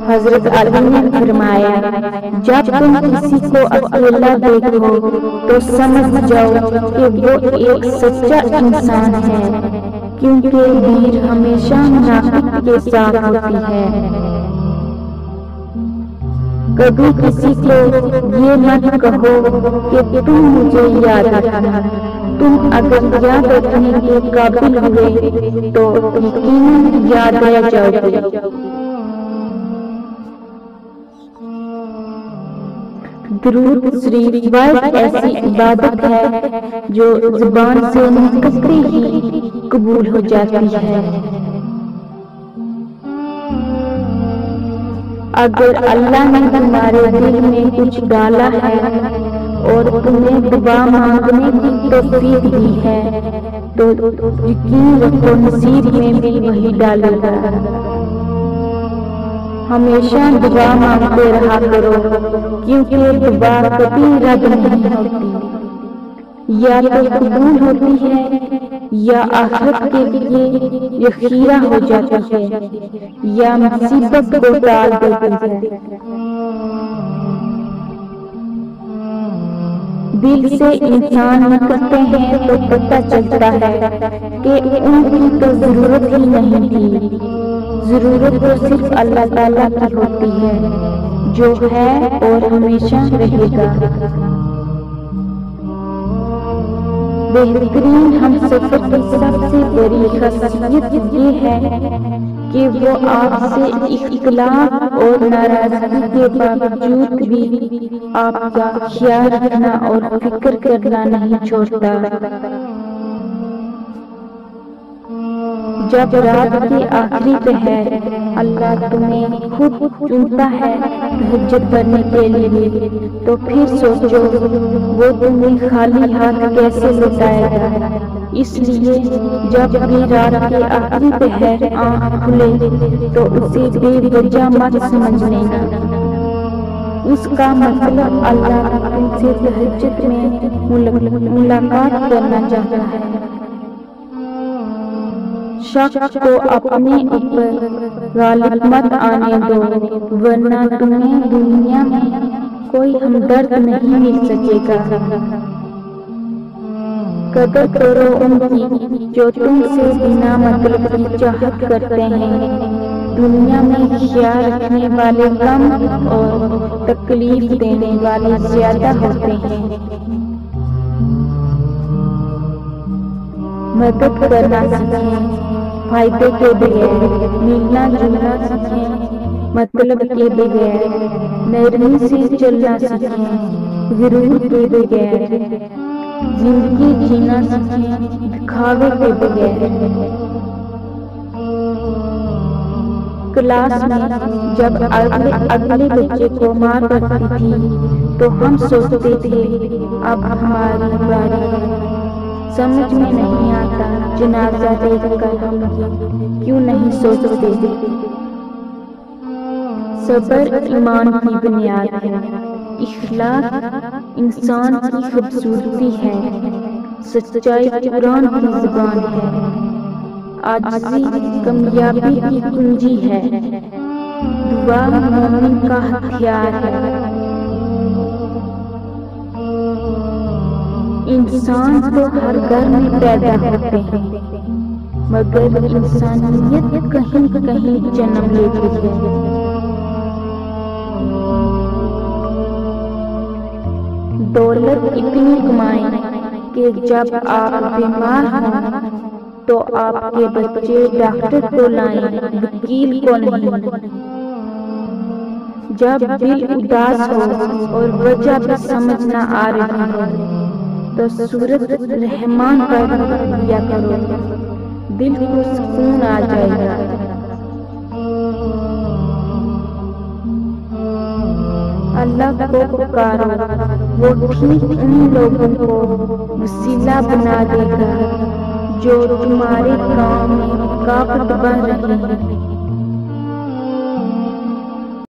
حضرت علی نے فرمایا، جب تم کسی کو اکیلا دیکھو تو سمجھ جاؤ کہ وہ ایک سچا انسان ہے، کیونکہ بھیڑ ہمیشہ منافق کے ساتھ ہوتی ہے۔ کبھی کسی کو یہ مت کہو کہ تم مجھے یاد رکھنا، تم اگر یاد رکھنے کے قابل ہوئے تو یقیناً یاد رہ جاؤ گے۔ درود شریف واحد ایسی عبادت ہے جو زبان سے نکلتے ہی قبول ہو جاتی ہے۔ اگر اللہ نے تمہارے دل میں کچھ ڈالا ہے اور تمہیں دعا مانگنے کی توفیق دی ہے تو یقین رکھو نصیب میں بھی وہی ڈالے گا۔ ہمیشہ دعا مانگتے رہا کرو، کیونکہ دعا کبھی رد نہیں ہوتی، یا تو قبول ہوتی ہے یا آخرت کے لیے ذخیرہ ہو جاتی ہے، یا مصیبت کو ٹال دیتی ہے۔ دل سے انسان نکلتے ہیں تو پتہ چلتا ہے کہ ان کی تو ضرورت ہی نہیں تھی، ضرورت تو صرف اللہ تعالیٰ کی ہوتی ہے جو ہے اور ہمیشہ رہے گا۔ بہترین ہم سفر کی سب سے بڑی خاصیت یہ ہے کہ وہ آپ سے اختلاف اور ناراضگی کے باوجود بھی آپ کا خیال رکھنا اور فکر کرنا نہیں چھوڑتا۔ جب رات کے آخری پہر اللہ تمہیں خود چنتا ہے تہجد پڑھنے کے لیے تو پھر سوچو وہ تمہیں خالی ہاتھ کیسے لوٹائے گا۔ اس لیے جب بھی رات کے آخری پہر آنکھ کھلے تو اسے بے وجہ مت سمجھ لینا، اس کا مطلب اللہ تم سے تہجد میں ملاقات کرنا چاہتا ہے۔ شخص کو اپنے اوپر غالب مت آنے دو، ورنہ تمہیں دنیا میں کوئی ہمدرد نہیں مل سکے گا۔ قدر کرو ان کی جو تم سے بنا مطلب کی چاہت کرتے ہیں، دنیا میں خیال رکھنے والے کم اور تکلیف دینے والے زیادہ ہوتے ہیں۔ مدد کرنا سیکھیں فائدے کے بغیر، ملنا جلنا سیکھیں مطلب کے بغیر، نرمی سے چلنا سیکھیں غرور کے بغیر، زندگی جینا سیکھیں دکھاوے کے بغیر۔ کلاس میں جب اگلے بچے کو مار پڑتی تھی تو ہم سوچتے تھے اب ہماری باری، سمجھ میں نہیں آتا جنازہ دیکھ کر ہم کیوں نہیں سوچتے۔ صبر ایمان کی بنیاد ہے، اخلاق انسان کی خوبصورتی ہے، سچائی قرآن کی زبان ہے، عاجزی کامیابی کی کنجی ہے، دعا مومن کا ہتھیار ہے۔ انسان تو ہر گھر میں پیدا ہوتے ہیں مگر انسانیت کہیں کہیں جنم لیتی ہے۔ دولت اتنی کمائیں کہ جب آپ بیمار ہوں تو آپ کے بچے ڈاکٹر کو لائیں، وکیل کو نہیں۔ جب دل اداس ہو اور وجہ بھی سمجھ نہ آ رہی ہو تو سورت رحمان پڑھ لیا کرو، دل کو سکون آ جائے گا۔ اللہ کو پکارو، وہ ٹھیک انہی لوگوں کو وسیلہ بنا دے گا جو تمہارے کام میں رکاوٹ بن رہے ہیں۔